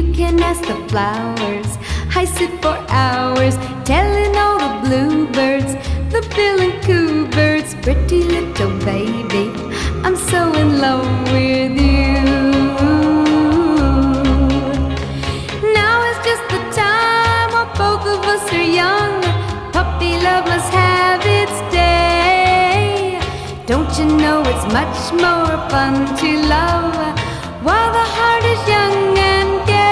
You can ask the flowers. I sit for hours telling all the bluebirds, the bill and coo birds, pretty little baby, I'm so in love with you. Now is just the time while both of us are young. Puppy love must have its day. Don't you know it's much more fun to love while the heart is young and gay?